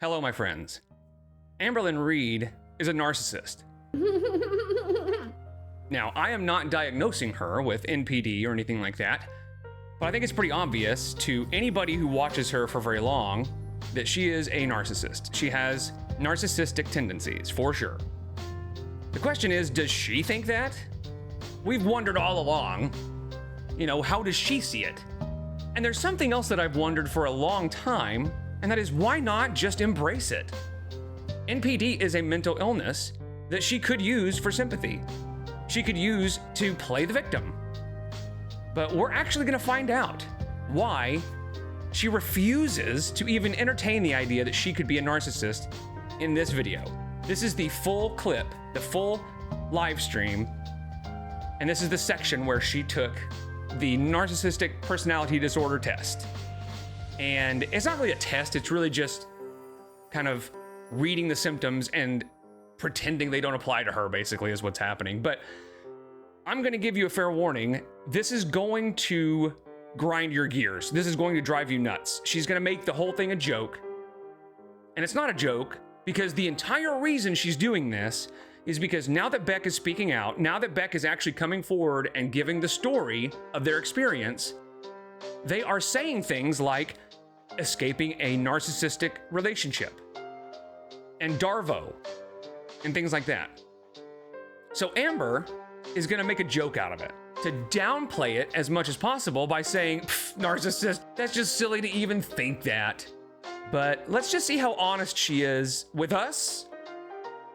Hello, my friends. Amberlynn Reid is a narcissist. Now, I am not diagnosing her with NPD or anything like that, but I think it's pretty obvious to anybody who watches her for very long that she is a narcissist. She has narcissistic tendencies, for sure. The question is, does she think that? We've wondered all along, how does she see it? And there's something else that I've wondered for a long time, and that is, why not just embrace it? NPD is a mental illness that she could use for sympathy. She could use to play the victim. But we're actually gonna find out why she refuses to even entertain the idea that she could be a narcissist in this video. This is the full clip, the full live stream, and this is the section where she took the narcissistic personality disorder test. And it's not really a test, it's really just kind of reading the symptoms and pretending they don't apply to her, basically, is what's happening. But I'm gonna give you a fair warning. This is going to grind your gears. This is going to drive you nuts. She's gonna make the whole thing a joke. And it's not a joke, because the entire reason she's doing this is because now that Beck is speaking out, now that Beck is actually coming forward and giving the story of their experience, they are saying things like escaping a narcissistic relationship and Darvo and things like that. So Amber is gonna make a joke out of it to downplay it as much as possible by saying, narcissist, that's just silly to even think that. But let's just see how honest she is with us,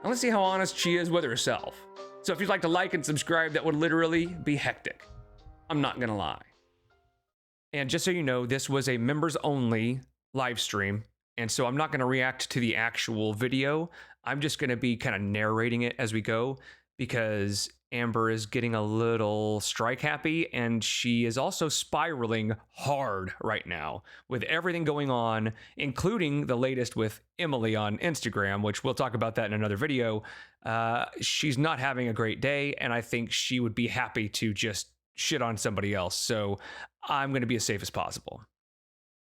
and let's see how honest she is with herself. So if you'd like to like and subscribe, that would literally be hectic. I'm not gonna lie. And just so you know, this was a members only live stream. And so I'm not gonna react to the actual video. I'm just gonna be kind of narrating it as we go, because Amber is getting a little strike happy, and she is also spiraling hard right now with everything going on, including the latest with Emily on Instagram, which we'll talk about that in another video. She's not having a great day, and I think she would be happy to just shit on somebody else. So I'm going to be as safe as possible.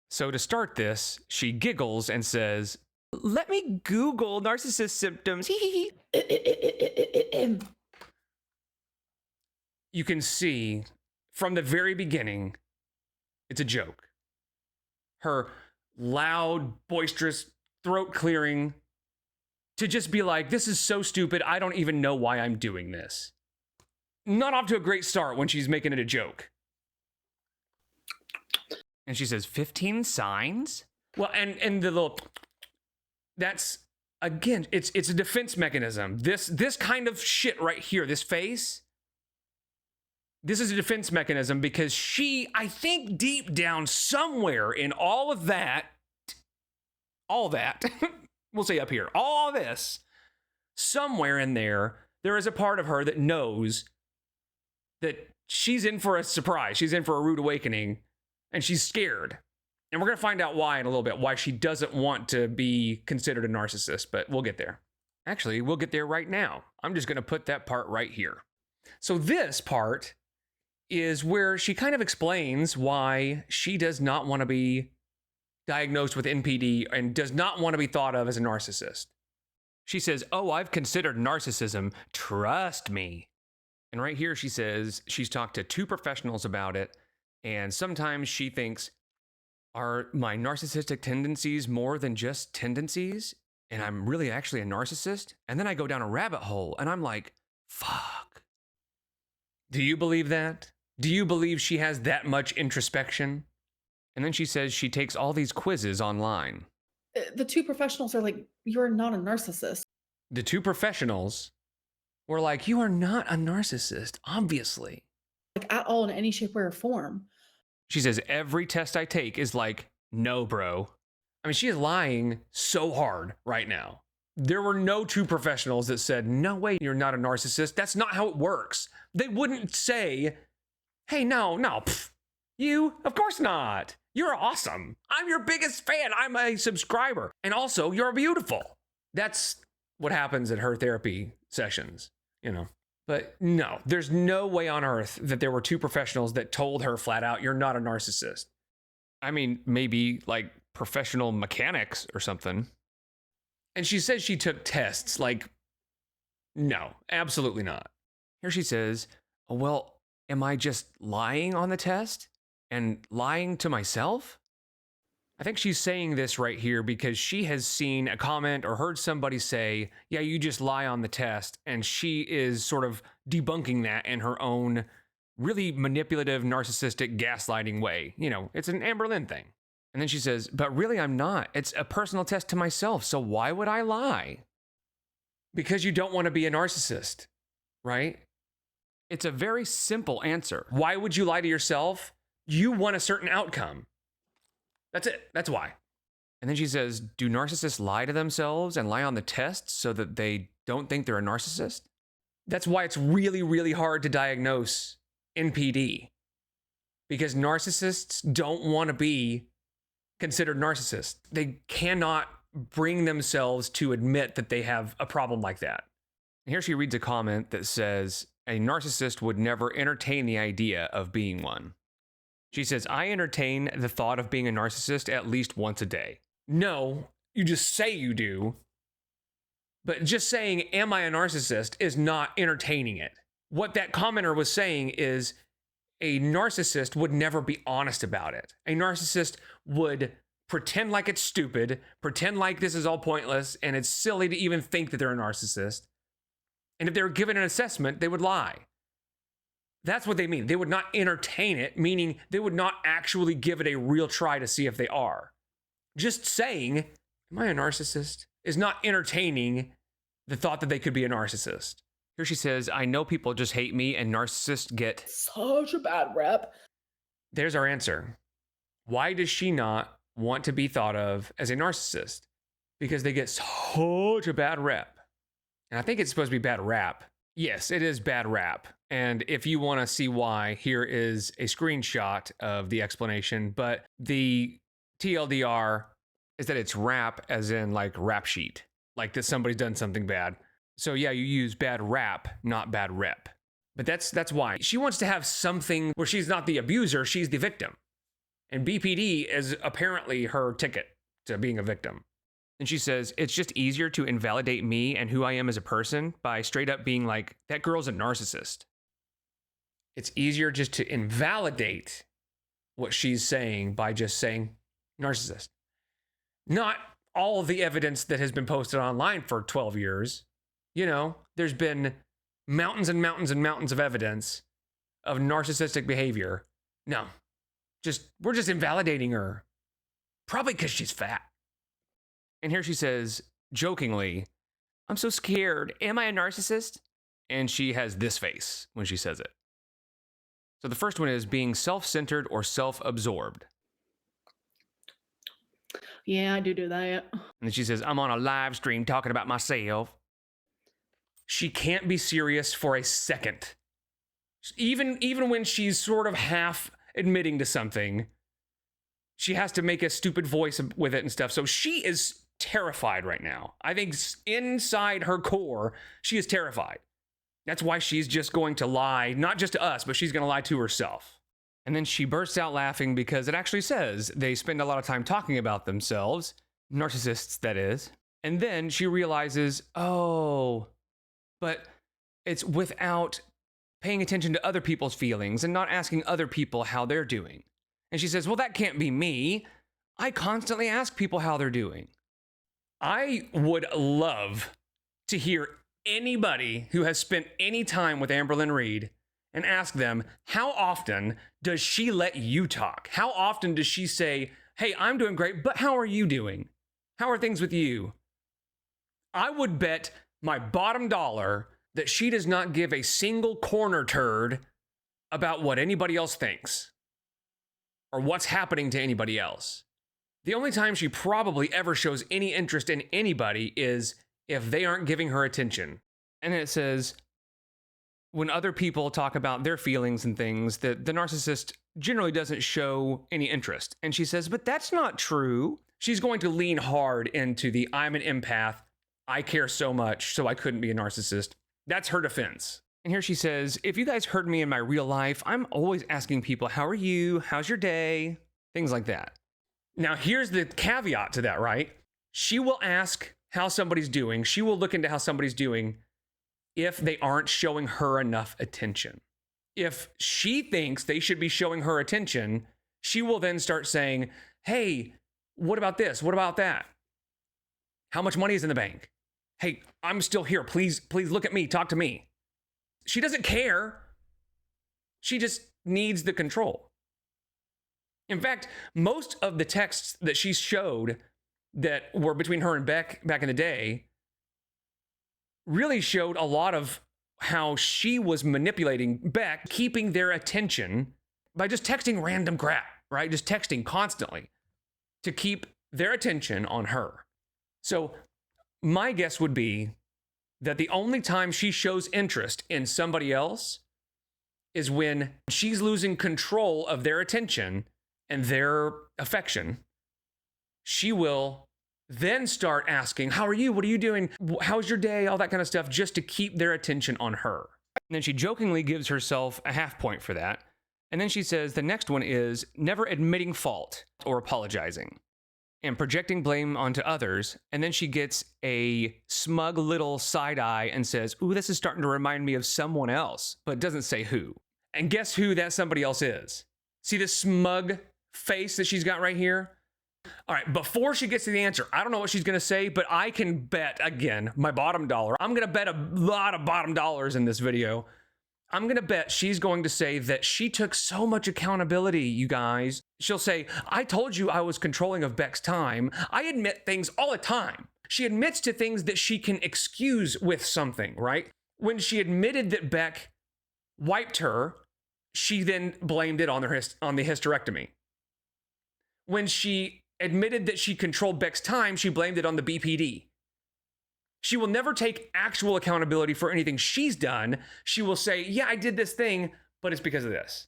So to start this, she giggles and says, "Let me Google narcissist symptoms." You can see from the very beginning, it's a joke. Her loud, boisterous, throat clearing to just be like, this is so stupid, I don't even know why I'm doing this. Not off to a great start when she's making it a joke. And she says, 15 signs? Well, and the little, that's, again, it's a defense mechanism. This kind of shit right here, this face, this is a defense mechanism because she, I think deep down somewhere in all that, we'll say up here, all this, somewhere in there is a part of her that knows that she's in for a surprise. She's in for a rude awakening, and she's scared. And we're going to find out why in a little bit, why she doesn't want to be considered a narcissist, but we'll get there. Actually, we'll get there right now. I'm just going to put that part right here. So this part is where she kind of explains why she does not want to be diagnosed with NPD and does not want to be thought of as a narcissist. She says, "Oh, I've considered narcissism. Trust me." And right here she says she's talked to 2 professionals about it, and sometimes she thinks, are my narcissistic tendencies more than just tendencies? And I'm really actually a narcissist? And then I go down a rabbit hole and I'm like, fuck. Do you believe that? Do you believe she has that much introspection? And then she says she takes all these quizzes online. The 2 professionals are like, you're not a narcissist. The 2 professionals were like, you are not a narcissist, obviously. Like at all in any shape, way, or form. She says every test I take is like, no, bro. I mean, she is lying so hard right now. There were no 2 professionals that said, no way, you're not a narcissist. That's not how it works. They wouldn't say, hey, no, you, of course not. You're awesome. I'm your biggest fan. I'm a subscriber. And also, you're beautiful. That's what happens at her therapy sessions, But no, there's no way on earth that there were 2 professionals that told her flat out, you're not a narcissist. I mean, maybe like professional mechanics or something. And she says she took tests. Like, no, absolutely not. Here she says, oh, well, am I just lying on the test and lying to myself? I think she's saying this right here because she has seen a comment or heard somebody say, yeah, you just lie on the test. And she is sort of debunking that in her own really manipulative, narcissistic, gaslighting way. You know, it's an Amberlynn thing. And then she says, but really I'm not. It's a personal test to myself. So why would I lie? Because you don't want to be a narcissist, right? It's a very simple answer. Why would you lie to yourself? You want a certain outcome. That's it. That's why. And then she says, do narcissists lie to themselves and lie on the test so that they don't think they're a narcissist? That's why it's really, really hard to diagnose NPD. Because narcissists don't want to be considered narcissists. They cannot bring themselves to admit that they have a problem like that. And here she reads a comment that says, a narcissist would never entertain the idea of being one. She says, I entertain the thought of being a narcissist at least once a day. No, you just say you do. But just saying, am I a narcissist, is not entertaining it. What that commenter was saying is a narcissist would never be honest about it. A narcissist would pretend like it's stupid, pretend like this is all pointless, and it's silly to even think that they're a narcissist. And if they were given an assessment, they would lie. That's what they mean. They would not entertain it, meaning they would not actually give it a real try to see if they are. Just saying, am I a narcissist, is not entertaining the thought that they could be a narcissist. Here she says, I know people just hate me and narcissists get such a bad rep. There's our answer. Why does she not want to be thought of as a narcissist? Because they get such a bad rep. And I think it's supposed to be bad rap. Yes, it is bad rap. And if you want to see why, here is a screenshot of the explanation. But the TLDR is that it's rap as in like rap sheet, like that somebody's done something bad. So yeah, you use bad rap, not bad rep. But that's why. She wants to have something where she's not the abuser, she's the victim. And BPD is apparently her ticket to being a victim. And she says, it's just easier to invalidate me and who I am as a person by straight up being like, that girl's a narcissist. It's easier just to invalidate what she's saying by just saying narcissist. Not all of the evidence that has been posted online for 12 years. You know, there's been mountains and mountains and mountains of evidence of narcissistic behavior. No, we're just invalidating her. Probably because she's fat. And here she says, jokingly, I'm so scared. Am I a narcissist? And she has this face when she says it. So the first one is being self-centered or self-absorbed. Yeah, I do that. And then she says, I'm on a live stream talking about myself. She can't be serious for a second. Even when she's sort of half admitting to something, she has to make a stupid voice with it and stuff. So she is terrified right now. I think inside her core, she is terrified. That's why she's just going to lie, not just to us, but she's going to lie to herself. And then she bursts out laughing because it actually says they spend a lot of time talking about themselves, narcissists, that is. And then she realizes, oh, but it's without paying attention to other people's feelings and not asking other people how they're doing. And she says, well, that can't be me. I constantly ask people how they're doing. I would love to hear anybody who has spent any time with Amberlynn Reid and ask them, how often does she let you talk? How often does she say, hey, I'm doing great, but how are you doing? How are things with you? I would bet my bottom dollar that she does not give a single corner turd about what anybody else thinks or what's happening to anybody else. The only time she probably ever shows any interest in anybody is if they aren't giving her attention. And it says, when other people talk about their feelings and things, the narcissist generally doesn't show any interest. And she says, but that's not true. She's going to lean hard into the I'm an empath. I care so much, so I couldn't be a narcissist. That's her defense. And here she says, if you guys heard me in my real life, I'm always asking people, how are you? How's your day? Things like that. Now, here's the caveat to that, right? She will ask how somebody's doing. She will look into how somebody's doing if they aren't showing her enough attention. If she thinks they should be showing her attention, she will then start saying, hey, what about this? What about that? How much money is in the bank? Hey, I'm still here. Please look at me. Talk to me. She doesn't care. She just needs the control. In fact, most of the texts that she showed that were between her and Beck back in the day really showed a lot of how she was manipulating Beck, keeping their attention by just texting random crap, right? Just texting constantly to keep their attention on her. So my guess would be that the only time she shows interest in somebody else is when she's losing control of their attention and their affection. She will then start asking, how are you? What are you doing? How's your day? All that kind of stuff, just to keep their attention on her. And then she jokingly gives herself a half point for that. And then she says the next one is never admitting fault or apologizing and projecting blame onto others. And then she gets a smug little side eye and says, ooh, this is starting to remind me of someone else, but doesn't say who. And guess who that somebody else is? See this smug face that she's got right here? All right, before she gets to the answer, I don't know what she's going to say, but I can bet, again, my bottom dollar. I'm going to bet a lot of bottom dollars in this video. I'm going to bet she's going to say that she took so much accountability, you guys. She'll say, I told you I was controlling of Beck's time. I admit things all the time. She admits to things that she can excuse with something, right? When she admitted that Beck wiped her, she then blamed it on the hysterectomy. When she admitted that she controlled Beck's time, she blamed it on the BPD. She will never take actual accountability for anything she's done. She will say, yeah, I did this thing, but it's because of this.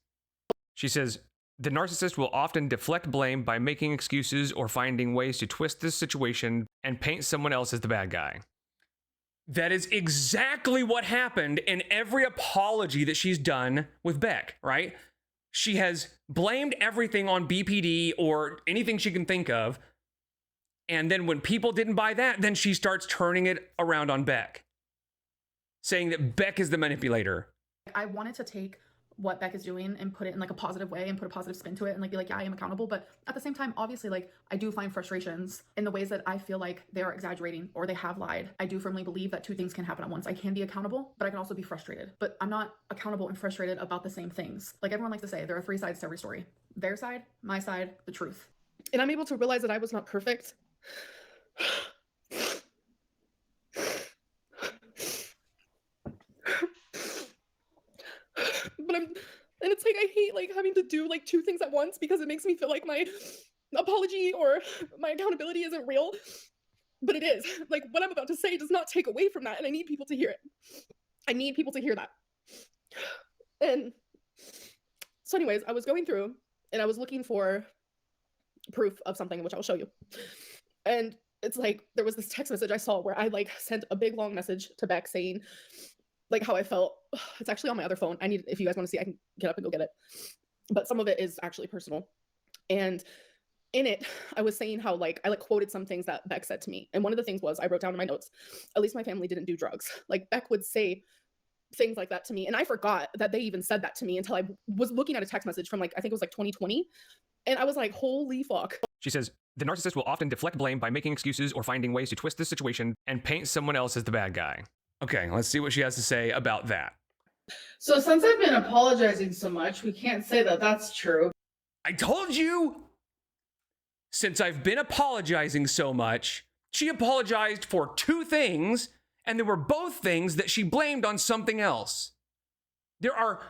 She says, the narcissist will often deflect blame by making excuses or finding ways to twist the situation and paint someone else as the bad guy. That is exactly what happened in every apology that she's done with Beck, right? She has blamed everything on BPD or anything she can think of. And then when people didn't buy that, then she starts turning it around on Beck, saying that Beck is the manipulator. I wanted to take what Beck is doing and put it in like a positive way and put a positive spin to it and like be like, yeah, I am accountable. But at the same time, obviously, like I do find frustrations in the ways that I feel like they are exaggerating or they have lied. I do firmly believe that two things can happen at once. I can be accountable, but I can also be frustrated. But I'm not accountable and frustrated about the same things. Like everyone likes to say, there are three sides to every story. Their side, my side, the truth. And I'm able to realize that I was not perfect. And it's like I hate like having to do like two things at once because it makes me feel like my apology or my accountability isn't real. But it is. Like what I'm about to say does not take away from that, and I need people to hear it. I need people to hear that. And so anyways, I was going through and I was looking for proof of something, which I'll show you. And it's like there was this text message I saw where I like sent a big long message to Beck saying like how I felt. It's actually on my other phone. I need, if you guys want to see, I can get up and go get it. But some of it is actually personal. And in it, I was saying how like I like quoted some things that Beck said to me. And one of the things was I wrote down in my notes, at least my family didn't do drugs. Like Beck would say things like that to me. And I forgot that they even said that to me until I was looking at a text message from like, I think it was like 2020. And I was like, holy fuck. She says, the narcissist will often deflect blame by making excuses or finding ways to twist the situation and paint someone else as the bad guy. Okay, let's see what she has to say about that. So since I've been apologizing so much, we can't say that that's true. I told you! Since I've been apologizing so much, she apologized for two things, and they were both things that she blamed on something else. There are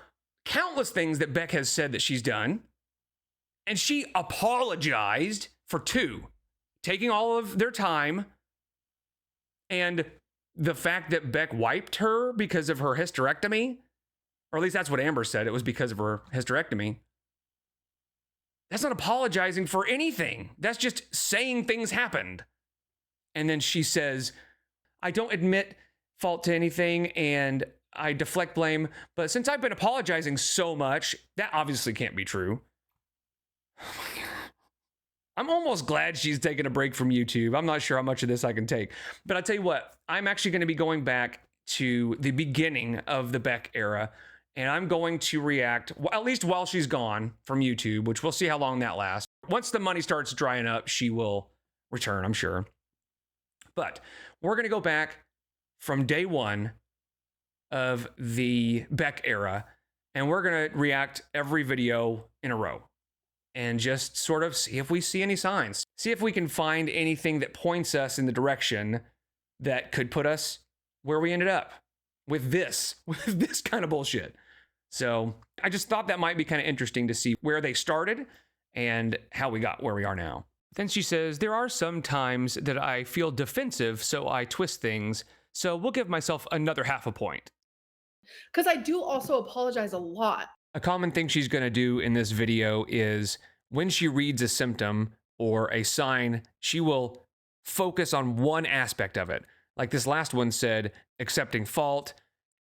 countless things that Beck has said that she's done, and she apologized for two, taking all of their time, and the fact that Beck wiped her because of her hysterectomy, or at least that's what Amber said, it was because of her hysterectomy. That's not apologizing for anything. That's just saying things happened. And then she says, I don't admit fault to anything and I deflect blame, but since I've been apologizing so much, that obviously can't be true. I'm almost glad she's taking a break from YouTube. I'm not sure how much of this I can take. But I'll tell you what, I'm actually going to be going back to the beginning of the Beck era, and I'm going to react, at least while she's gone from YouTube, which we'll see how long that lasts. Once the money starts drying up, she will return, I'm sure. But we're going to go back from day one of the Beck era, and we're going to react every video in a row and just sort of see if we see any signs. See if we can find anything that points us in the direction that could put us where we ended up with this kind of bullshit. So I just thought that might be kind of interesting to see where they started and how we got where we are now. Then she says, there are some times that I feel defensive, so I twist things. So we'll give myself another half a point. Because I do also apologize a lot. A common thing she's going to do in this video is when she reads a symptom or a sign, she will focus on one aspect of it. Like this last one said, accepting fault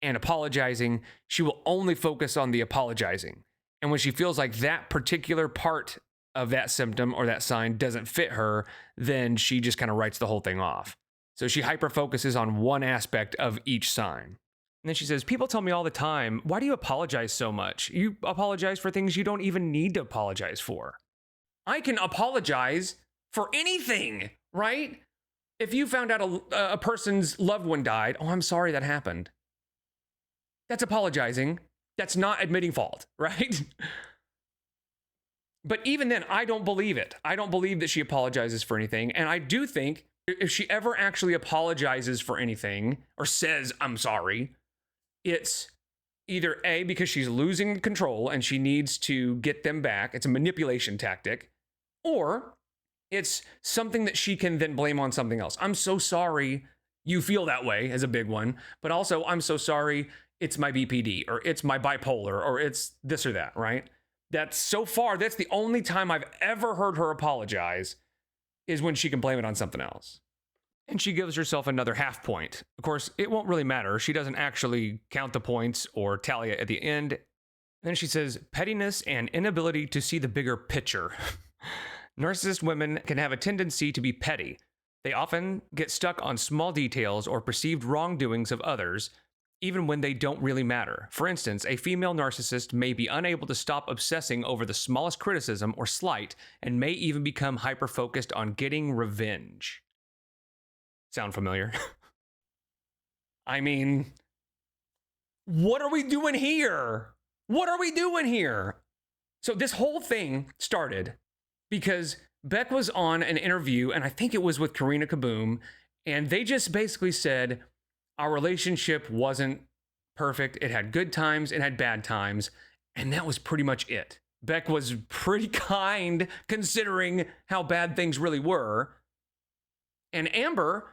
and apologizing. She will only focus on the apologizing. And when she feels like that particular part of that symptom or that sign doesn't fit her, then she just kind of writes the whole thing off. So she hyper focuses on one aspect of each sign. And then she says, people tell me all the time, why do you apologize so much? You apologize for things you don't even need to apologize for. I can apologize for anything, right? If you found out a person's loved one died, oh, I'm sorry that happened. That's apologizing. That's not admitting fault, right? But even then, I don't believe it. I don't believe that she apologizes for anything. And I do think if she ever actually apologizes for anything or says, I'm sorry, it's either A, because she's losing control and she needs to get them back. It's a manipulation tactic. Or it's something that she can then blame on something else. I'm so sorry you feel that way as a big one. But also, I'm so sorry it's my BPD or it's my bipolar or it's this or that, right? That's so far, that's the only time I've ever heard her apologize is when she can blame it on something else. And she gives herself another half point. Of course, it won't really matter. She doesn't actually count the points or tally it at the end. And then she says, pettiness and inability to see the bigger picture. Narcissist women can have a tendency to be petty. They often get stuck on small details or perceived wrongdoings of others, even when they don't really matter. For instance, a female narcissist may be unable to stop obsessing over the smallest criticism or slight and may even become hyper-focused on getting revenge. Sound familiar? I mean, what are we doing here? What are we doing here? So this whole thing started because Beck was on an interview, and I think it was with Karina Kaboom, and they just basically said, our relationship wasn't perfect. It had good times, it had bad times, and that was pretty much it. Beck was pretty kind considering how bad things really were. And Amber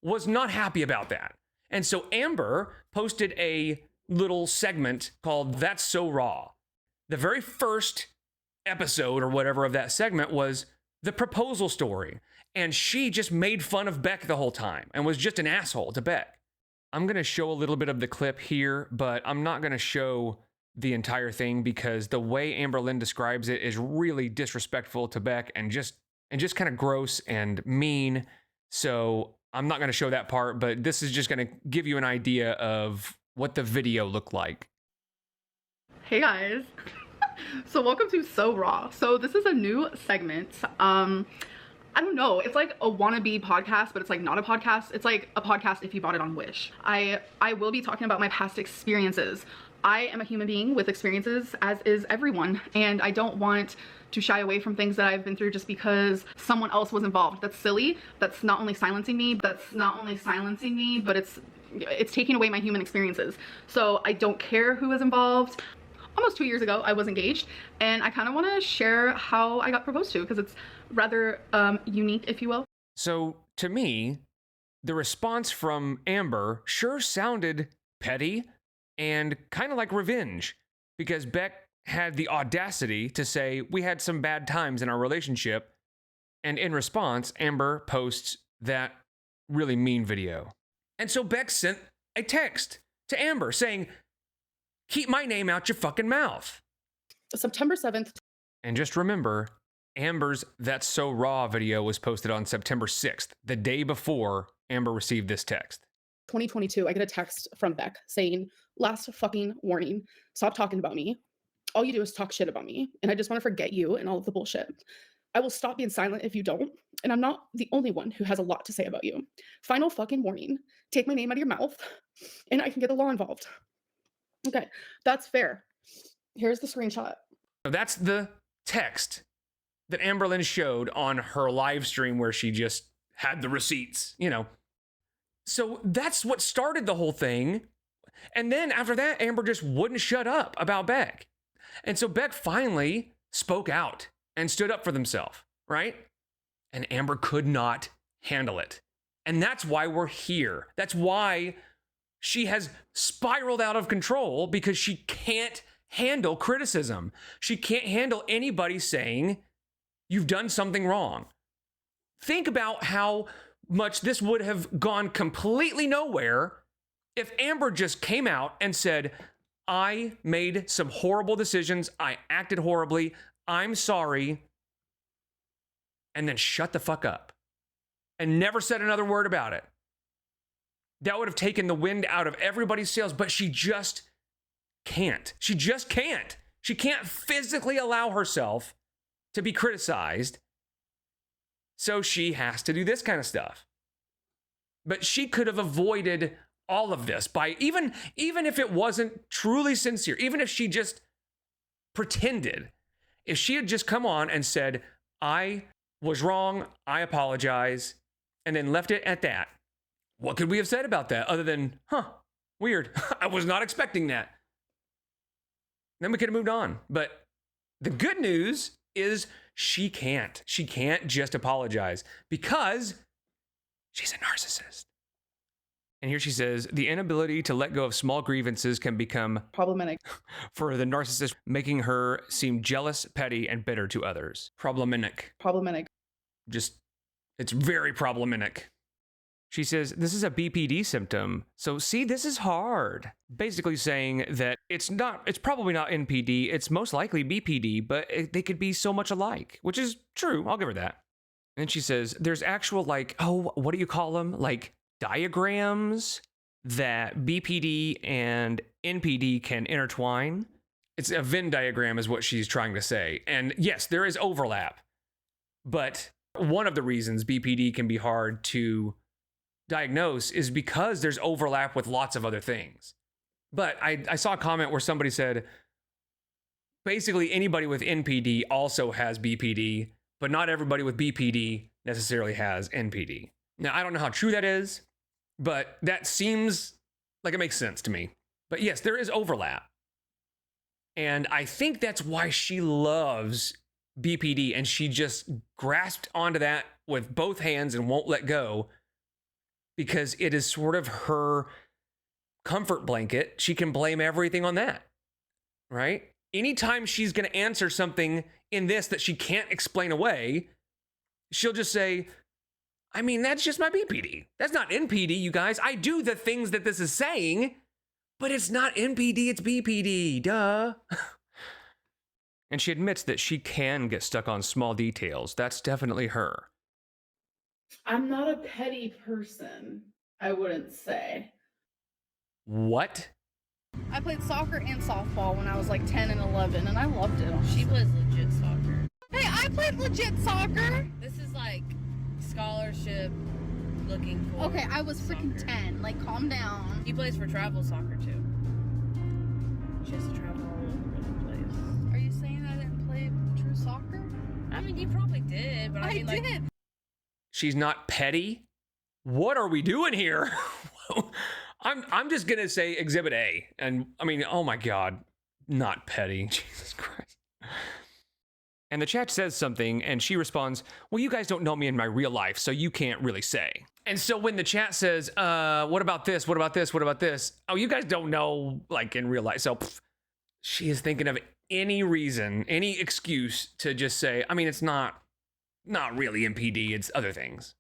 was not happy about that. And so Amber posted a little segment called That's So Raw. The very first episode or whatever of that segment was the proposal story. And she just made fun of Beck the whole time and was just an asshole to Beck. I'm going to show a little bit of the clip here, but I'm not going to show the entire thing because the way Amberlynn describes it is really disrespectful to Beck and just kind of gross and mean. So I'm not going to show that part, but this is just going to give you an idea of what the video looked like. Hey guys. So welcome to So Raw. So this is a new segment. I don't know, it's like a wannabe podcast, but it's like not a podcast. It's like a podcast if you bought it on Wish. I will be talking about my past experiences. I am a human being with experiences, as is everyone, and I don't want to shy away from things that I've been through just because someone else was involved. That's silly. That's not only silencing me, but it's taking away my human experiences. So I don't care who is involved. Almost 2 years ago, I was engaged, and I kind of want to share how I got proposed to because it's rather unique, if you will. So to me, the response from Amber sure sounded petty and kind of like revenge because Beck had the audacity to say, we had some bad times in our relationship. And in response, Amber posts that really mean video. And so Beck sent a text to Amber saying, keep my name out your fucking mouth. September 7th. And just remember, Amber's That's So Raw video was posted on September 6th, the day before Amber received this text. 2022, I get a text from Beck saying, last fucking warning, stop talking about me. All you do is talk shit about me, and I just want to forget you and all of the bullshit. I will stop being silent if you don't, and I'm not the only one who has a lot to say about you. Final fucking warning, take my name out of your mouth, and I can get the law involved. Okay, that's fair. Here's the screenshot. That's the text that Amberlynn showed on her live stream where she just had the receipts, you know. So that's what started the whole thing. And then after that, Amber just wouldn't shut up about Beck. And so Beck finally spoke out and stood up for themselves, right? And Amber could not handle it. And that's why we're here. That's why she has spiraled out of control, because she can't handle criticism. She can't handle anybody saying, you've done something wrong. Think about how much this would have gone completely nowhere if Amber just came out and said, I made some horrible decisions. I acted horribly. I'm sorry. And then shut the fuck up and never said another word about it. That would have taken the wind out of everybody's sails, but she just can't. She just can't. She can't physically allow herself to be criticized. So she has to do this kind of stuff. But she could have avoided all of this by even if it wasn't truly sincere, even if she just pretended, if she had just come on and said, I was wrong, I apologize, and then left it at that. What could we have said about that other than, weird. I was not expecting that. Then we could have moved on. But the good news is she can't. She can't just apologize because she's a narcissist. And here she says, the inability to let go of small grievances can become Problematic. for the narcissist, making her seem jealous, petty, and bitter to others. Problematic. Just, it's very problematic. She says, this is a BPD symptom. So see, this is hard. Basically saying that it's probably not NPD. It's most likely BPD, but they could be so much alike, which is true. I'll give her that. And then she says, there's actual what do you call them? Like diagrams that BPD and NPD can intertwine. It's a Venn diagram is what she's trying to say. And yes, there is overlap, but one of the reasons BPD can be hard to diagnose is because there's overlap with lots of other things. But I saw a comment where somebody said, basically anybody with NPD also has BPD, but not everybody with BPD necessarily has NPD. Now, I don't know how true that is, but that seems like it makes sense to me. But yes, there is overlap. And I think that's why she loves BPD, and she just grasped onto that with both hands and won't let go, because it is sort of her comfort blanket. She can blame everything on that, right? Anytime she's going to answer something in this that she can't explain away, she'll just say, I mean, that's just my BPD. That's not NPD, you guys. I do the things that this is saying, but it's not NPD, it's BPD, duh. And she admits that she can get stuck on small details. That's definitely her. I'm not a petty person, I wouldn't say. What? I played soccer and softball when I was like 10 and 11, and I loved it. She plays legit soccer. Hey, I played legit soccer! This is like scholarship looking for. Okay, I was freaking soccer. 10. Like, calm down. He plays for travel soccer too. She has to travel all over the place. Are you saying I didn't play true soccer? I mean, you probably did, but I mean, like, did. She's not petty? What are we doing here? I'm just gonna say Exhibit A. And I mean, oh my God, not petty. Jesus Christ. And the chat says something, and she responds, well, you guys don't know me in my real life, so you can't really say. And so when the chat says, what about this? What about this? What about this? Oh, you guys don't know, like, in real life. So she is thinking of any reason, any excuse to just say, I mean, it's not really MPD, it's other things.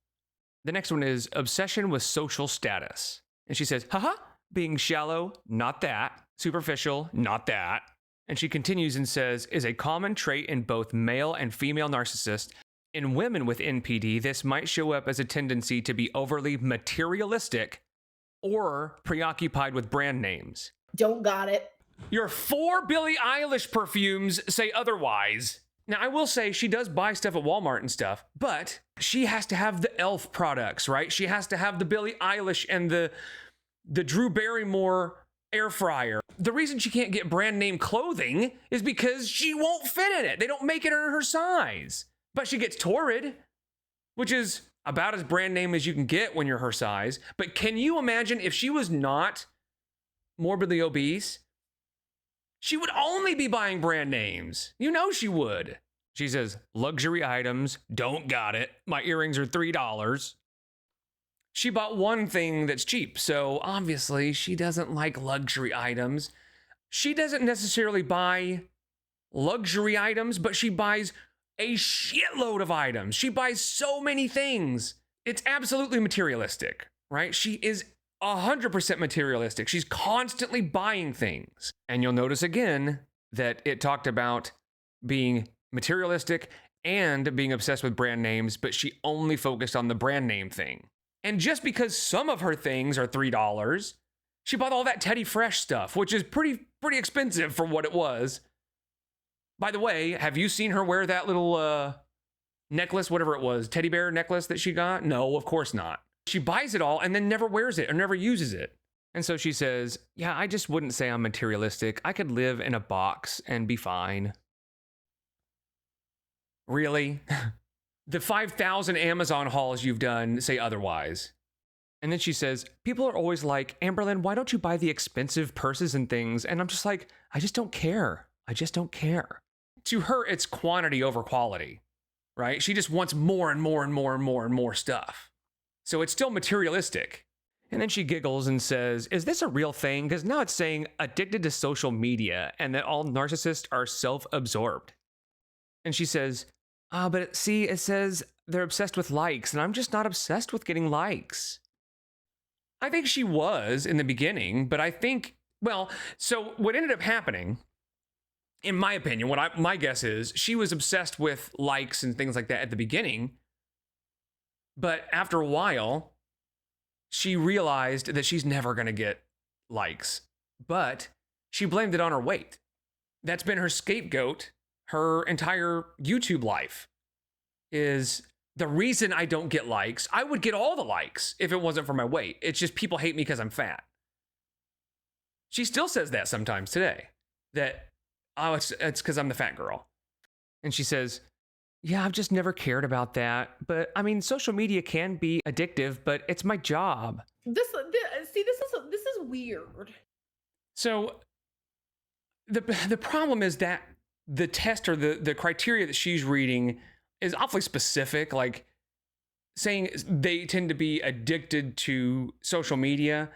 The next one is obsession with social status. And she says, haha, being shallow, not that. Superficial, not that. And she continues and says, is a common trait in both male and female narcissists. In women with NPD, this might show up as a tendency to be overly materialistic or preoccupied with brand names. Don't got it. Your 4 Billie Eilish perfumes say otherwise. Now, I will say she does buy stuff at Walmart and stuff, but she has to have the e.l.f. products, right? She has to have the Billie Eilish and the Drew Barrymore air fryer. The reason she can't get brand name clothing is because she won't fit in it. They don't make it in her size. But she gets Torrid, which is about as brand name as you can get when you're her size. But can you imagine if she was not morbidly obese? She would only be buying brand names. You know she would. She says, luxury items, don't got it. My earrings are $3. She bought one thing that's cheap, so obviously she doesn't like luxury items. She doesn't necessarily buy luxury items, but she buys a shitload of items. She buys so many things. It's absolutely materialistic, right? She is 100% materialistic. She's constantly buying things. And you'll notice again that it talked about being materialistic and being obsessed with brand names, but she only focused on the brand name thing. And just because some of her things are $3, she bought all that Teddy Fresh stuff, which is pretty expensive for what it was. By the way, have you seen her wear that little necklace, whatever it was, teddy bear necklace that she got? No, of course not. She buys it all and then never wears it or never uses it. And so she says, yeah, I just wouldn't say I'm materialistic. I could live in a box and be fine. Really? The 5,000 Amazon hauls you've done say otherwise. And then she says, people are always like, Amberlynn, why don't you buy the expensive purses and things? And I'm just like, I just don't care. I just don't care. To her, it's quantity over quality, right? She just wants more and more and more and more and more stuff. So it's still materialistic. And then she giggles and says, is this a real thing? Because now it's saying addicted to social media and that all narcissists are self-absorbed. And she says, but see, it says they're obsessed with likes, and I'm just not obsessed with getting likes. I think she was in the beginning, but I think, well, so what ended up happening, in my opinion, my guess is she was obsessed with likes and things like that at the beginning. But after a while, she realized that she's never going to get likes. But she blamed it on her weight. That's been her scapegoat her entire YouTube life. Is the reason I don't get likes. I would get all the likes if it wasn't for my weight. It's just people hate me because I'm fat. She still says that sometimes today. That, oh, it's because I'm the fat girl. And she says, yeah, I've just never cared about that. But I mean, social media can be addictive, but it's my job. This is weird. So the problem is that the test or the criteria that she's reading is awfully specific, like saying they tend to be addicted to social media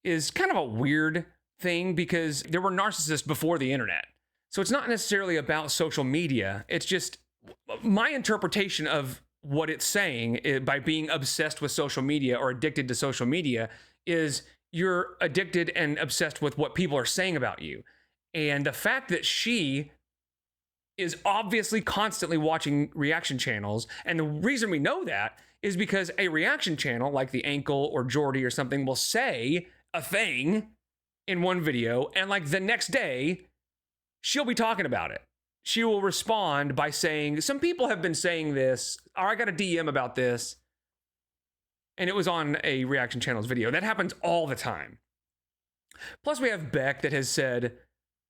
is kind of a weird thing because there were narcissists before the internet. So it's not necessarily about social media. It's just my interpretation of what it's saying by being obsessed with social media or addicted to social media is you're addicted and obsessed with what people are saying about you. And the fact that she is obviously constantly watching reaction channels. And the reason we know that is because a reaction channel like The Ankle or Jordy or something will say a thing in one video. And like the next day, she'll be talking about it. She will respond by saying, some people have been saying this, or I got a DM about this. And it was on a reaction channel's video. That happens all the time. Plus we have Beck that has said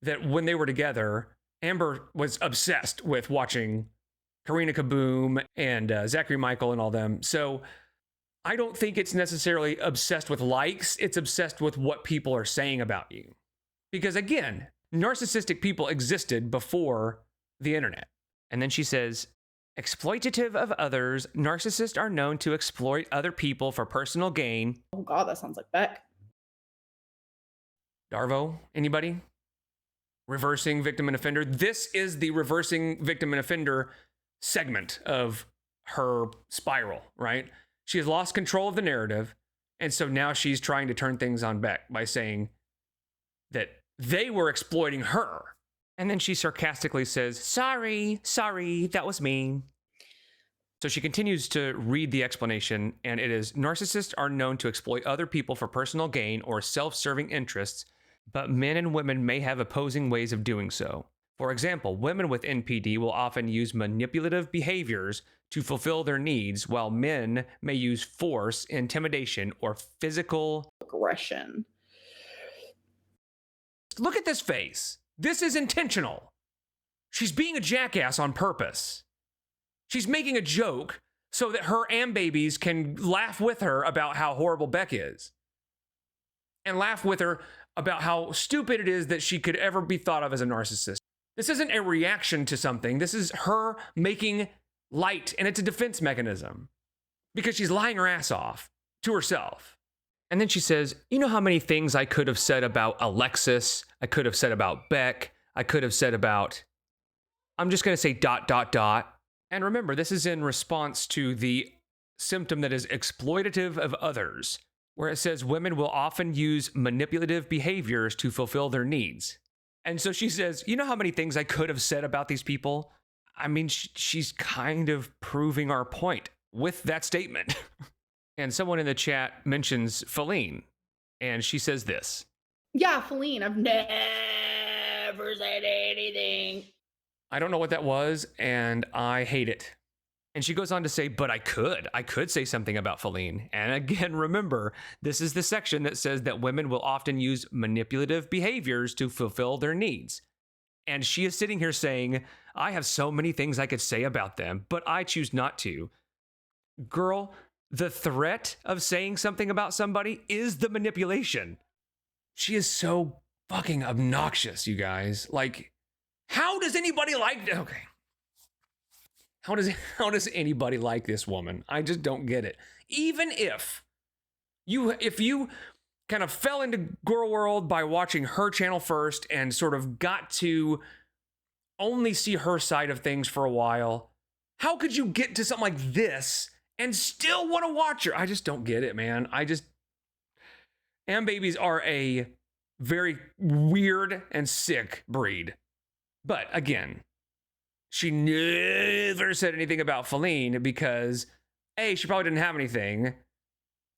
that when they were together, Amber was obsessed with watching Karina Kaboom and Zachary Michael and all them. So I don't think it's necessarily obsessed with likes. It's obsessed with what people are saying about you. Because again, narcissistic people existed before the internet. And then she says, exploitative of others, narcissists are known to exploit other people for personal gain. Oh God, that sounds like Beck. Darvo, anybody? Reversing victim and offender. This is the reversing victim and offender segment of her spiral, right? She has lost control of the narrative. And so now she's trying to turn things on Beck by saying that they were exploiting her. And then she sarcastically says, sorry, that was me. So she continues to read the explanation, and it is, narcissists are known to exploit other people for personal gain or self-serving interests, but men and women may have opposing ways of doing so. For example, women with NPD will often use manipulative behaviors to fulfill their needs, while men may use force, intimidation, or physical Aggression. Look at this face. This is intentional. She's being a jackass on purpose. She's making a joke so that her babies can laugh with her about how horrible Beck is. And laugh with her about how stupid it is that she could ever be thought of as a narcissist. This isn't a reaction to something. This is her making light, and it's a defense mechanism. Because she's lying her ass off to herself. And then she says, you know how many things I could have said about Alexis, I could have said about Beck, I could have said about, I'm just going to say ... And remember, this is in response to the symptom that is exploitative of others, where it says women will often use manipulative behaviors to fulfill their needs. And so she says, you know how many things I could have said about these people? I mean, she's kind of proving our point with that statement. And someone in the chat mentions Feline, and she says this. Yeah, Feline, I've never said anything. I don't know what that was, and I hate it. And she goes on to say, but I could say something about Feline. And again, remember, this is the section that says that women will often use manipulative behaviors to fulfill their needs. And she is sitting here saying, I have so many things I could say about them, but I choose not to. Girl, the threat of saying something about somebody is the manipulation. She is so fucking obnoxious, you guys. Like, how does anybody like, okay. How does anybody like this woman? I just don't get it. Even if you kind of fell into gorlworld by watching her channel first and sort of got to only see her side of things for a while, how could you get to something like this and still want to watch her? I just don't get it, man. Babies are a very weird and sick breed. But again, she never said anything about Feline because A, she probably didn't have anything.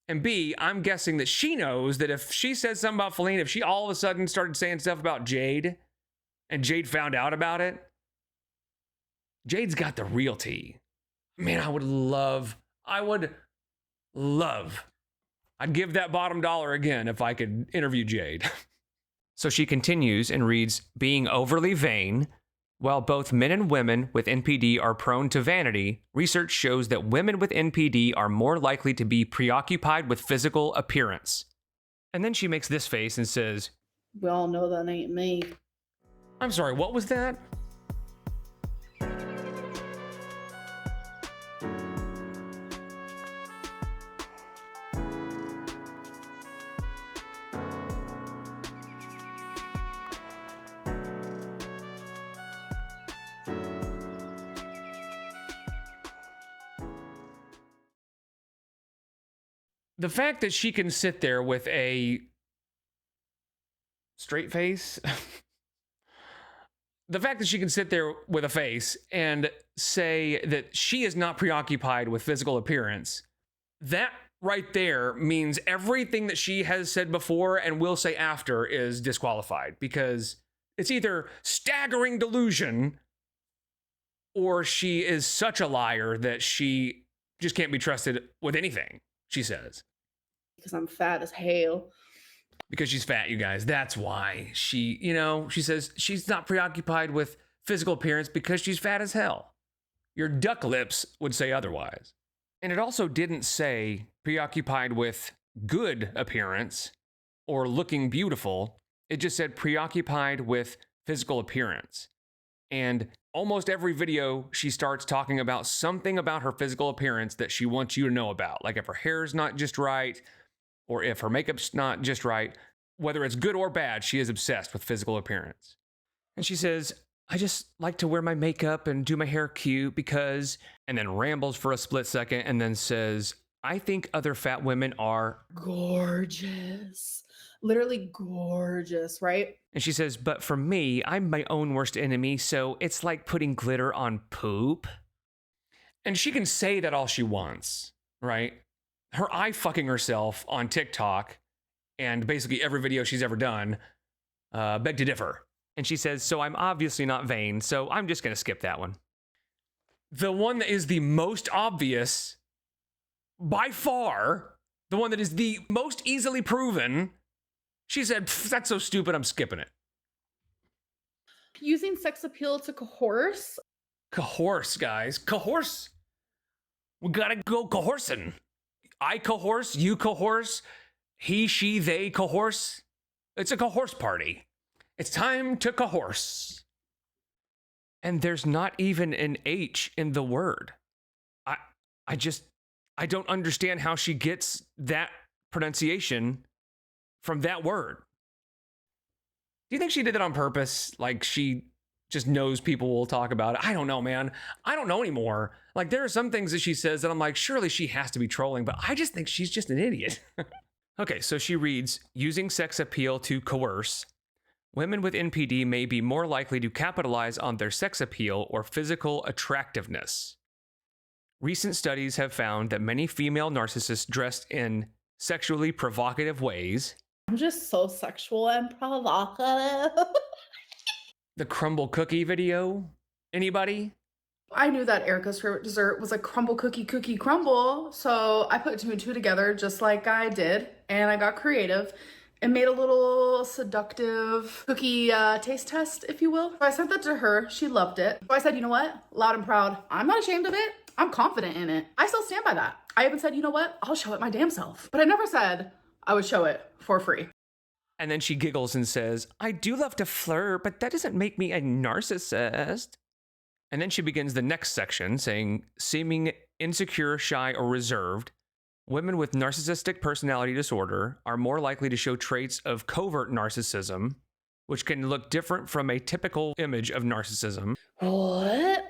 And B, I'm guessing that she knows that if she says something about Feline, if she all of a sudden started saying stuff about Jade and Jade found out about it, Jade's got the real tea. Man, I'd give that bottom dollar again if I could interview Jade. So she continues and reads, being overly vain. While both men and women with NPD are prone to vanity, research shows that women with NPD are more likely to be preoccupied with physical appearance. And then she makes this face and says, We all know that ain't me. I'm sorry, what was that? The fact that she can sit there with a straight face, the fact that she can sit there with a face and say that she is not preoccupied with physical appearance, that right there means everything that she has said before and will say after is disqualified, because it's either staggering delusion or she is such a liar that she just can't be trusted with anything she says. Because I'm fat as hell. Because she's fat, you guys. That's why she says she's not preoccupied with physical appearance because she's fat as hell. Your duck lips would say otherwise. And it also didn't say preoccupied with good appearance or looking beautiful. It just said preoccupied with physical appearance. And almost every video, she starts talking about something about her physical appearance that she wants you to know about. Like if her hair's not just right, or if her makeup's not just right, whether it's good or bad, she is obsessed with physical appearance. And she says, I just like to wear my makeup and do my hair cute because, and then rambles for a split second and then says, I think other fat women are Gorgeous. Literally gorgeous, right? And she says, but for me, I'm my own worst enemy, so it's like putting glitter on poop. And she can say that all she wants, right? Her eye fucking herself on TikTok and basically every video she's ever done, beg to differ. And she says, so I'm obviously not vain, so I'm just going to skip that one. The one that is the most obvious, by far, the one that is the most easily proven, she said, that's so stupid, I'm skipping it. Using sex appeal to coerce. Coerce, guys. Coerce. We gotta go coercing. I coerce, you coerce, he, she, they coerce. It's a coerce party. It's time to coerce. And there's not even an H in the word. I don't understand how she gets that pronunciation from that word. Do you think she did that on purpose? Like she just knows people will talk about it? I don't know, man. I don't know anymore. Like there are some things that she says that I'm like, surely she has to be trolling, but I just think she's just an idiot. Okay, so she reads, using sex appeal to coerce. Women with NPD may be more likely to capitalize on their sex appeal or physical attractiveness. Recent studies have found that many female narcissists dressed in sexually provocative ways. I'm just so sexual and provocative. The crumble cookie video? Anybody? I knew that Erica's favorite dessert was a crumble cookie crumble, so I put 2 and 2 together just like I did, and I got creative and made a little seductive cookie taste test, if you will. So I sent that to her. She loved it. So I said, you know what? Loud and proud. I'm not ashamed of it. I'm confident in it. I still stand by that. I even said, you know what? I'll show it my damn self. But I never said I would show it for free. And then she giggles and says, I do love to flirt, but that doesn't make me a narcissist. And then she begins the next section saying, seeming insecure, shy, or reserved, women with narcissistic personality disorder are more likely to show traits of covert narcissism, which can look different from a typical image of narcissism. What?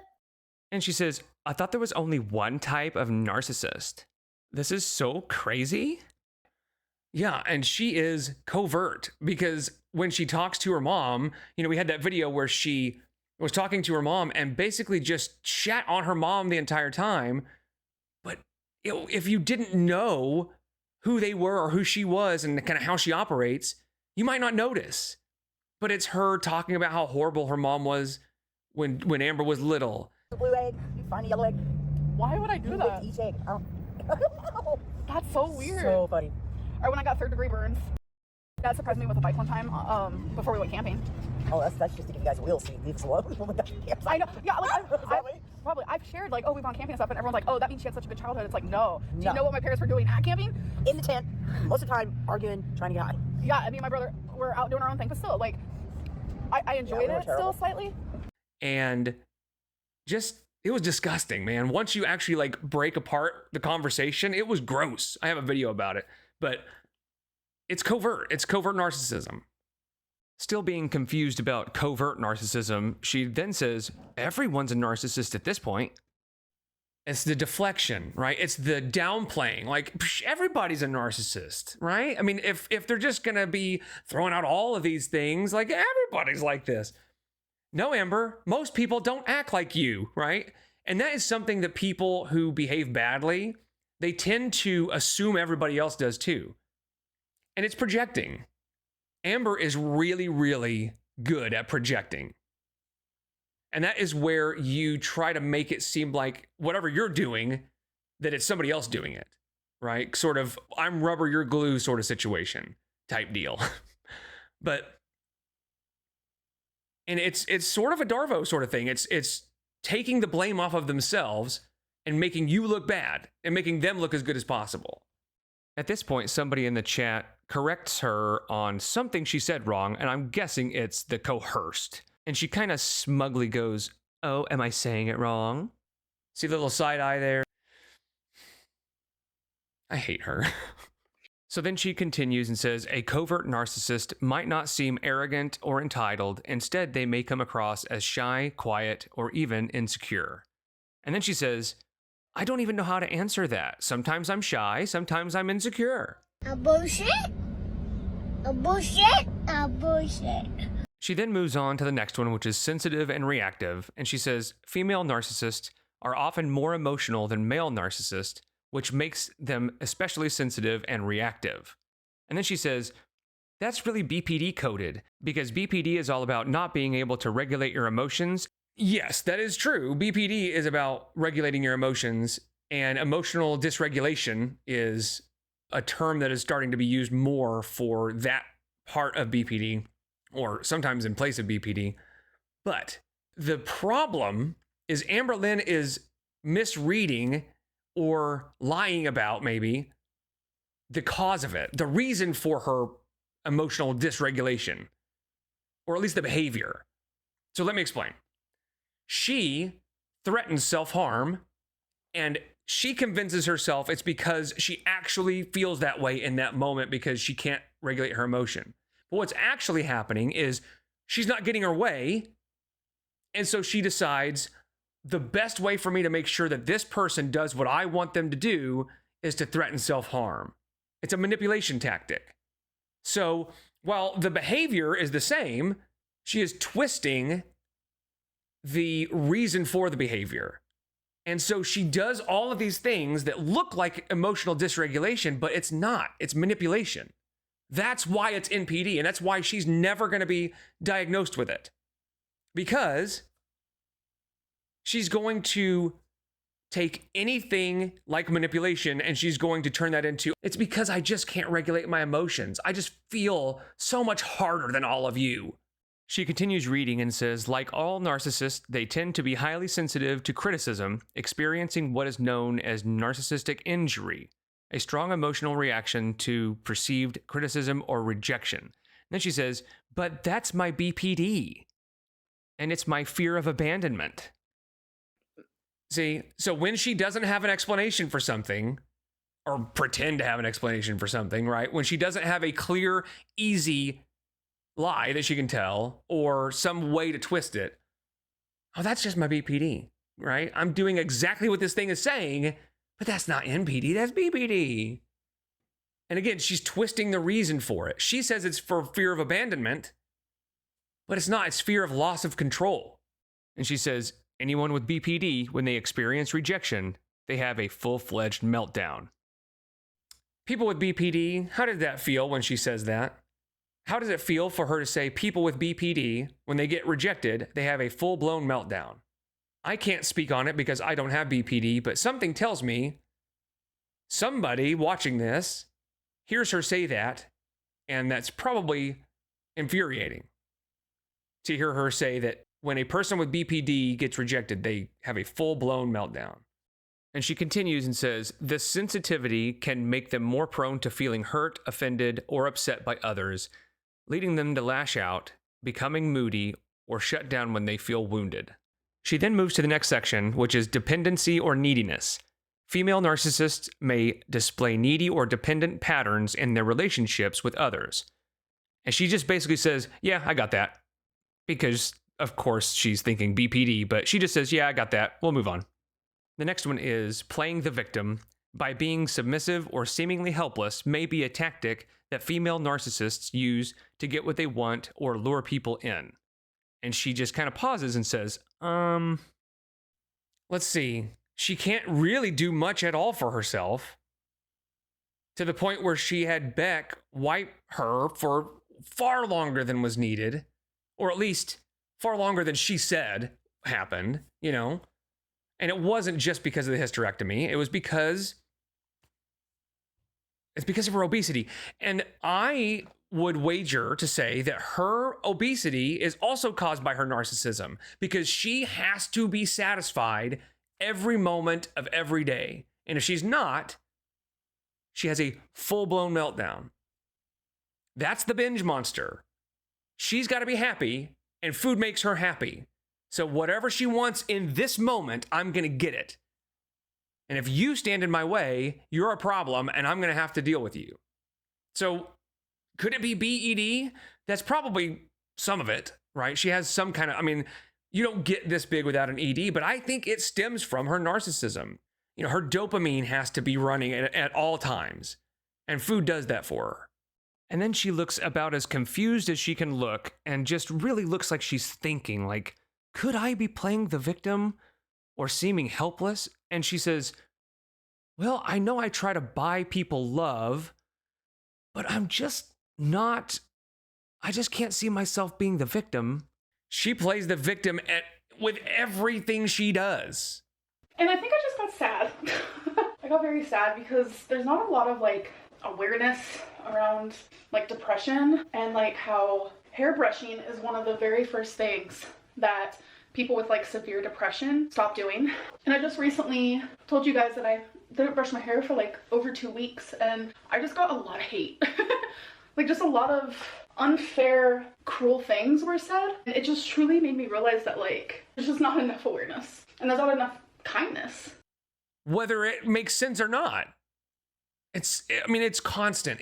And she says, I thought there was only one type of narcissist. This is so crazy. Yeah, and she is covert because when she talks to her mom, you know, we had that video where she was talking to her mom and basically just shat on her mom the entire time. But if you didn't know who they were or who she was and kind of how she operates, you might not notice. But it's her talking about how horrible her mom was when Amber was little. Blue egg, you find a yellow egg. Why would I do that? Each egg. That's so weird. So funny. Or when I got 3rd degree burns. Dad surprised me with a bike one time before we went camping. Oh, that's just to give you guys a wheel so you leave us alone. I know. Yeah, like I've shared like, oh, we've gone camping and stuff, and everyone's like, oh, that means she had such a good childhood. It's like, no. Do you know what my parents were doing at camping? In the tent, most of the time, arguing, trying to get high. Yeah, me and my brother were out doing our own thing, but still, like, I enjoyed it still slightly. And just, it was disgusting, man. Once you actually like break apart the conversation, it was gross. I have a video about it, but it's covert. It's covert narcissism. Still being confused about covert narcissism, she then says, everyone's a narcissist at this point. It's the deflection, right? It's the downplaying. Like, everybody's a narcissist, right? I mean, if they're just going to be throwing out all of these things, like, everybody's like this. No, Amber, most people don't act like you, right? And that is something that people who behave badly, they tend to assume everybody else does too. And it's projecting. Amber is really, really good at projecting. And that is where you try to make it seem like whatever you're doing, that it's somebody else doing it, right? Sort of, I'm rubber, you're glue sort of situation type deal. And it's sort of a Darvo sort of thing. It's taking the blame off of themselves and making you look bad and making them look as good as possible. At this point, somebody in the chat corrects her on something she said wrong, and I'm guessing it's the coerced. And she kind of smugly goes, oh, am I saying it wrong? See the little side eye there? I hate her. So then she continues and says, a covert narcissist might not seem arrogant or entitled. Instead, they may come across as shy, quiet, or even insecure. And then she says, I don't even know how to answer that. Sometimes I'm shy, sometimes I'm insecure. A bullshit? Bullshit. Bullshit. She then moves on to the next one, which is sensitive and reactive. And she says, female narcissists are often more emotional than male narcissists, which makes them especially sensitive and reactive. And then she says, that's really BPD coded, because BPD is all about not being able to regulate your emotions. Yes, that is true. BPD is about regulating your emotions, and emotional dysregulation is a term that is starting to be used more for that part of BPD, or sometimes in place of BPD. But the problem is Amberlynn is misreading or lying about maybe the cause of it, the reason for her emotional dysregulation, or at least the behavior. So let me explain. She threatens self-harm, and she convinces herself it's because she actually feels that way in that moment because she can't regulate her emotion. But what's actually happening is she's not getting her way, and so she decides the best way for me to make sure that this person does what I want them to do is to threaten self-harm. It's a manipulation tactic. So while the behavior is the same, she is twisting the reason for the behavior. And so she does all of these things that look like emotional dysregulation, but it's not. It's manipulation. That's why it's NPD, and that's why she's never going to be diagnosed with it. Because she's going to take anything like manipulation and she's going to turn that into, it's because I just can't regulate my emotions. I just feel so much harder than all of you. She continues reading and says, like all narcissists, they tend to be highly sensitive to criticism, experiencing what is known as narcissistic injury, a strong emotional reaction to perceived criticism or rejection. Then she says, but that's my BPD, and it's my fear of abandonment. See, so when she doesn't have an explanation for something, or pretend to have an explanation for something, right? When she doesn't have a clear, easy lie that she can tell, or some way to twist it, oh, that's just my BPD, right? I'm doing exactly what this thing is saying, but that's not NPD, that's BPD. And again, she's twisting the reason for it. She says it's for fear of abandonment, but it's not, it's fear of loss of control. And she says, anyone with BPD, when they experience rejection, they have a full-fledged meltdown. People with BPD, how did that feel when she says that? How does it feel for her to say people with BPD, when they get rejected, they have a full-blown meltdown? I can't speak on it because I don't have BPD, but something tells me somebody watching this hears her say that, and that's probably infuriating to hear her say that when a person with BPD gets rejected, they have a full-blown meltdown. And she continues and says, this sensitivity can make them more prone to feeling hurt, offended, or upset by others, leading them to lash out, becoming moody, or shut down when they feel wounded. She then moves to the next section, which is dependency or neediness. Female narcissists may display needy or dependent patterns in their relationships with others. And she just basically says, yeah, I got that. Because, of course, she's thinking BPD, but she just says, yeah, I got that. We'll move on. The next one is playing the victim. By being submissive or seemingly helpless may be a tactic that female narcissists use to get what they want or lure people in. And she just kind of pauses and says, let's see. She can't really do much at all for herself, to the point where she had Beck wipe her for far longer than was needed, or at least far longer than she said happened, you know? And it wasn't just because of the hysterectomy. It was because of her obesity. And I would wager to say that her obesity is also caused by her narcissism, because she has to be satisfied every moment of every day. And if she's not, she has a full-blown meltdown. That's the binge monster. She's got to be happy, and food makes her happy. So whatever she wants in this moment, I'm going to get it. And if you stand in my way, you're a problem, and I'm going to have to deal with you. So could it be BED? That's probably some of it, right? She has some kind of, I mean, you don't get this big without an ED, but I think it stems from her narcissism. You know, her dopamine has to be running at all times, and food does that for her. And then she looks about as confused as she can look and just really looks like she's thinking, like, could I be playing the victim or seeming helpless? And she says, well, I know I try to buy people love, but I'm just not, I just can't see myself being the victim. She plays the victim with everything she does. And I think I just got sad. I got very sad because there's not a lot of like awareness around like depression, and like how hairbrushing is one of the very first things that people with like severe depression stop doing. And I just recently told you guys that I didn't brush my hair for like over 2 weeks, and I just got a lot of hate. Like just a lot of unfair, cruel things were said. It just truly made me realize that like there's just not enough awareness and there's not enough kindness. Whether it makes sense or not. It's constant.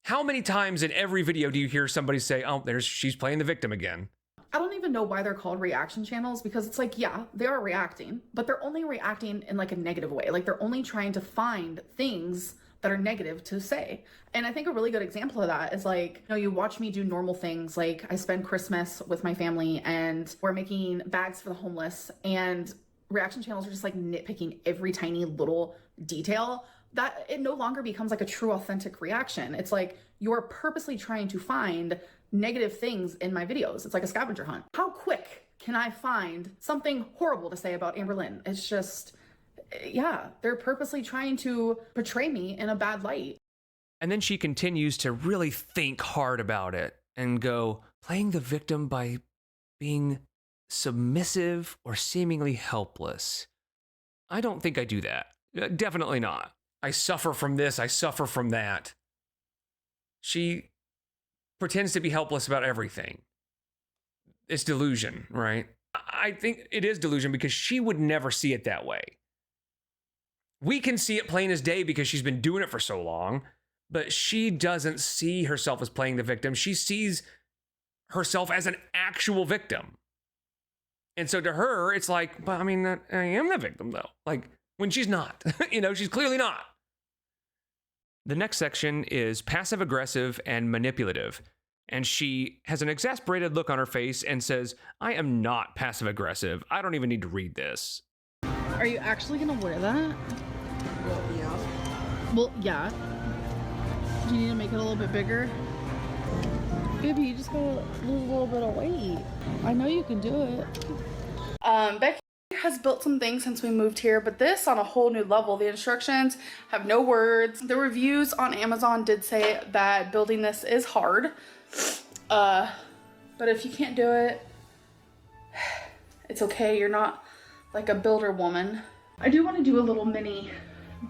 How many times in every video do you hear somebody say, oh, she's playing the victim again? I don't even know why they're called reaction channels, because it's like, yeah, they are reacting, but they're only reacting in like a negative way. Like they're only trying to find things that are negative to say. And I think a really good example of that is like, you watch me do normal things. Like I spend Christmas with my family and we're making bags for the homeless, and reaction channels are just like nitpicking every tiny little detail, that it no longer becomes like a true authentic reaction. It's like you're purposely trying to find negative things in my videos. It's like a scavenger hunt. How quick can I find something horrible to say about Amberlynn? It's just, yeah, they're purposely trying to portray me in a bad light. And then she continues to really think hard about it and go, playing the victim by being submissive or seemingly helpless. I don't think I do that. Definitely not. I suffer from this, I suffer from that. She pretends to be helpless about everything. It's delusion, right? I think it is delusion because she would never see it that way. We can see it plain as day because she's been doing it for so long, but she doesn't see herself as playing the victim. She sees herself as an actual victim. And so to her, it's like, but I mean, I am the victim though. Like when she's not, she's clearly not. The next section is passive aggressive and manipulative. And she has an exasperated look on her face and says, I am not passive aggressive. I don't even need to read this. Are you actually gonna wear that? Well, yeah. Well, yeah. Do you need to make it a little bit bigger? Baby, you just gotta lose a little bit of weight. I know you can do it. Becky has built some things since we moved here, but this on a whole new level. The instructions have no words. The reviews on Amazon did say that building this is hard. But if you can't do it, it's okay. You're not like a builder woman. I do want to do a little mini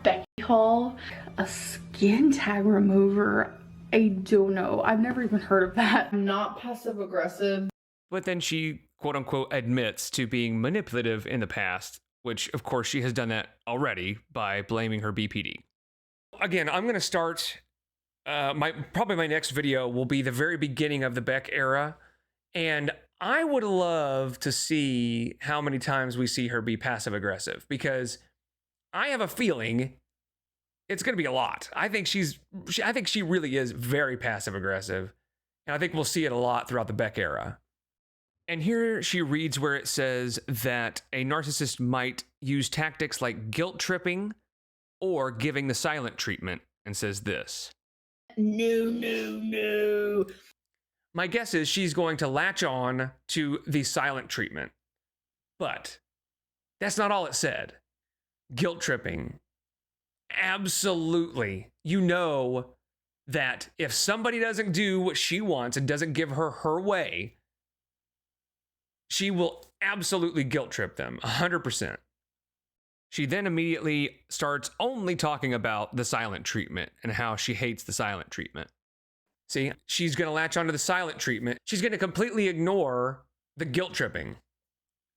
Becky haul. A skin tag remover. I don't know. I've never even heard of that. I'm not passive aggressive. But then she, quote unquote, admits to being manipulative in the past, which of course she has done that already by blaming her BPD. Again, I'm going to start, probably my next video will be the very beginning of the Beck era. And I would love to see how many times we see her be passive aggressive, because I have a feeling it's going to be a lot. I think she really is very passive aggressive. And I think we'll see it a lot throughout the Beck era. And here she reads where it says that a narcissist might use tactics like guilt tripping or giving the silent treatment, and says this. No. My guess is she's going to latch on to the silent treatment. But that's not all it said. Guilt tripping. Absolutely. You know that if somebody doesn't do what she wants and doesn't give her her way, she will absolutely guilt trip them, 100%. She then immediately starts only talking about the silent treatment and how she hates the silent treatment. See, she's going to latch onto the silent treatment. She's going to completely ignore the guilt tripping.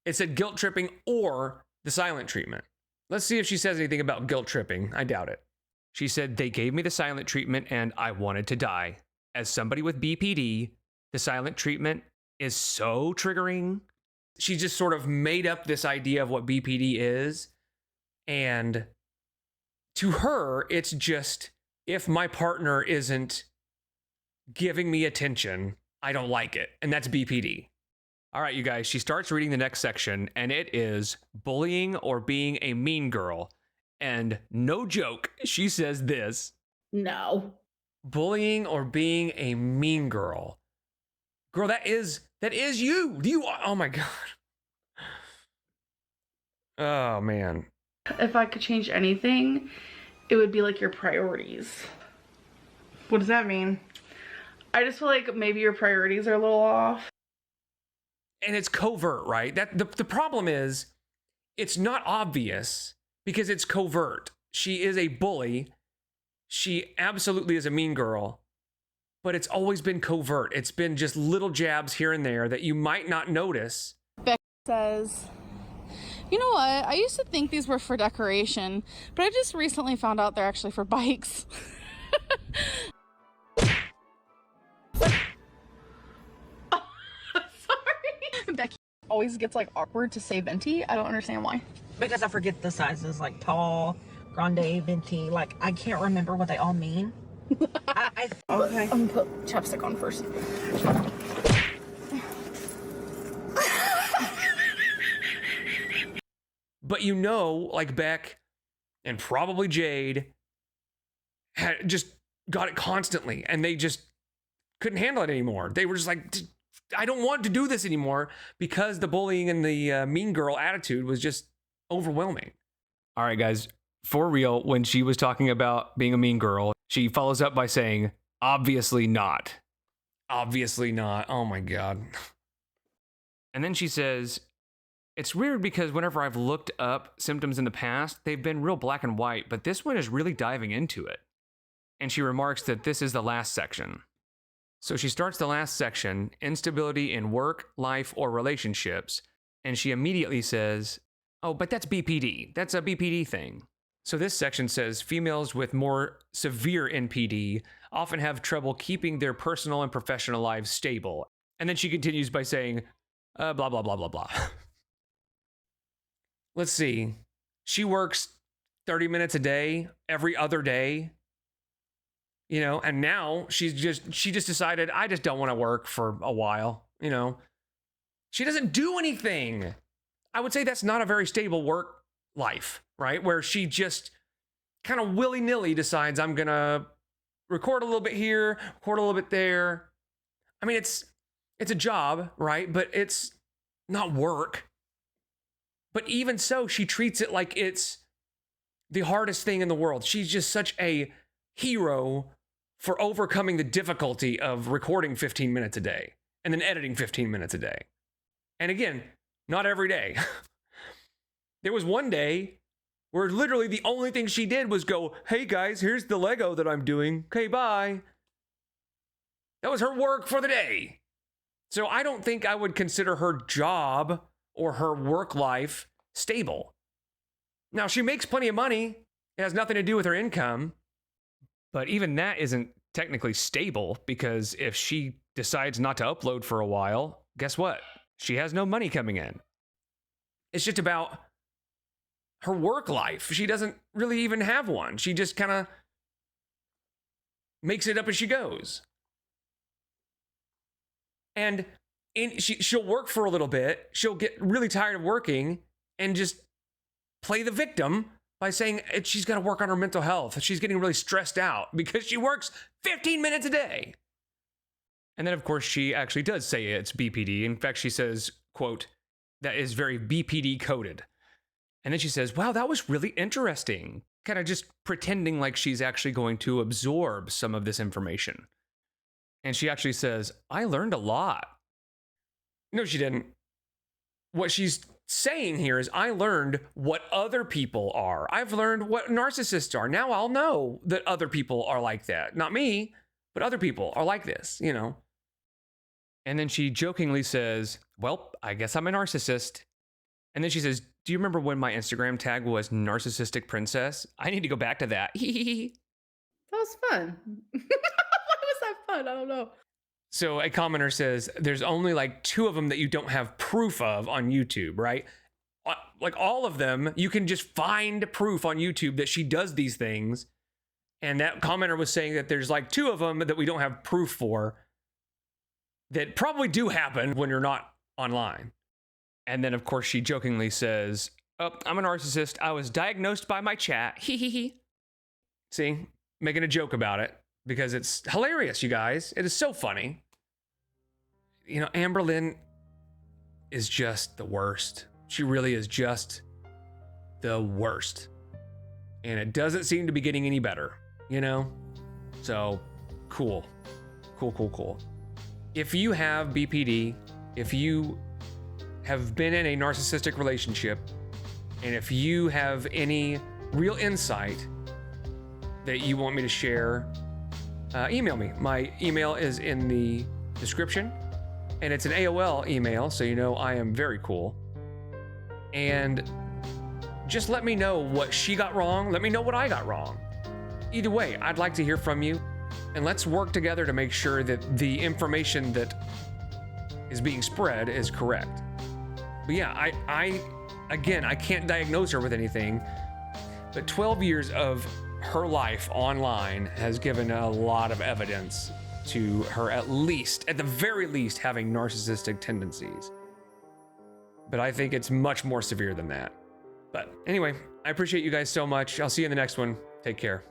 It said guilt tripping or the silent treatment. Let's see if she says anything about guilt tripping. I doubt it. She said, they gave me the silent treatment and I wanted to die. As somebody with BPD, the silent treatment is so triggering. She just sort of made up this idea of what BPD is. And to her, it's just, if my partner isn't giving me attention, I don't like it. And that's BPD. All right, you guys, she starts reading the next section, and it is bullying or being a mean girl. And no joke, she says this. No. Bullying or being a mean girl. Girl, that is you. Oh my God. Oh man. If I could change anything, it would be like your priorities. What does that mean? I just feel like maybe your priorities are a little off. And it's covert, right? The problem is it's not obvious because it's covert. She is a bully. She absolutely is a mean girl, but it's always been covert. It's been just little jabs here and there that you might not notice. Beck says, you know what? I used to think these were for decoration, but I just recently found out they're actually for bikes. Sorry. Becky always gets like awkward to say venti. I don't understand why. Because I forget the sizes, like tall, grande, venti. Like, I can't remember what they all mean. Okay. I'm gonna put chapstick on first. But you know, like Beck and probably Jade had just got it constantly, and they just couldn't handle it anymore. They were just like, I don't want to do this anymore, because the bullying and the mean girl attitude was just overwhelming. All right, guys, for real, when she was talking about being a mean girl, she follows up by saying, obviously not. Obviously not. Oh my God. And then she says, it's weird because whenever I've looked up symptoms in the past, they've been real black and white, but this one is really diving into it. And she remarks that this is the last section. So she starts the last section, instability in work, life, or relationships, and she immediately says, oh, but that's BPD. That's a BPD thing. So this section says females with more severe NPD often have trouble keeping their personal and professional lives stable. And then she continues by saying, blah, blah, blah, blah, blah. Let's see. She works 30 minutes a day, every other day. You know, and now she just decided, I just don't want to work for a while. You know, she doesn't do anything. I would say that's not a very stable work life, right? Where she just kind of willy-nilly decides, I'm going to record a little bit here, record a little bit there. I mean, it's a job, right? But it's not work. But even so, she treats it like it's the hardest thing in the world. She's just such a hero for overcoming the difficulty of recording 15 minutes a day and then editing 15 minutes a day. And again, not every day. There was one day where literally the only thing she did was go, hey guys, here's the Lego that I'm doing. Okay, bye. That was her work for the day. So I don't think I would consider her job or her work life stable. Now, she makes plenty of money. It has nothing to do with her income. But even that isn't technically stable, because if she decides not to upload for a while, guess what? She has no money coming in. It's just about her work life. She doesn't really even have one. She just kind of makes it up as she goes. And she'll work for a little bit. She'll get really tired of working and just play the victim by saying she's got to work on her mental health. She's getting really stressed out because she works 15 minutes a day. And then, of course, she actually does say it's BPD. In fact, she says, quote, that is very BPD coded. And then she says, wow, that was really interesting. Kind of just pretending like she's actually going to absorb some of this information. And she actually says, I learned a lot. No, she didn't. What she's saying here is, I learned what other people are. I've learned what narcissists are. Now I'll know that other people are like that. Not me, but other people are like this, you know. And then she jokingly says, well, I guess I'm a narcissist. And then she says, do you remember when my Instagram tag was narcissistic princess? I need to go back to that. That was fun. Why was that fun? I don't know. So a commenter says, there's only like 2 of them that you don't have proof of on YouTube, right? Like all of them, you can just find proof on YouTube that she does these things. And that commenter was saying that there's like 2 of them that we don't have proof for that probably do happen when you're not online. And then, of course, she jokingly says, "Oh, I'm a narcissist. I was diagnosed by my chat. Hee hee hee." See, making a joke about it because it's hilarious, you guys. It is so funny. You know, Amberlynn is just the worst. She really is just the worst. And it doesn't seem to be getting any better, you know? So, cool. Cool. If you have BPD, if you have been in a narcissistic relationship, and if you have any real insight that you want me to share, email me. My email is in the description, and it's an AOL email, so you know I am very cool. And just let me know what she got wrong. Let me know what I got wrong. Either way, I'd like to hear from you, and let's work together to make sure that the information that is being spread is correct. But yeah, again, I can't diagnose her with anything, but 12 years of her life online has given a lot of evidence to her, at the very least, having narcissistic tendencies. But I think it's much more severe than that. But anyway, I appreciate you guys so much. I'll see you in the next one. Take care.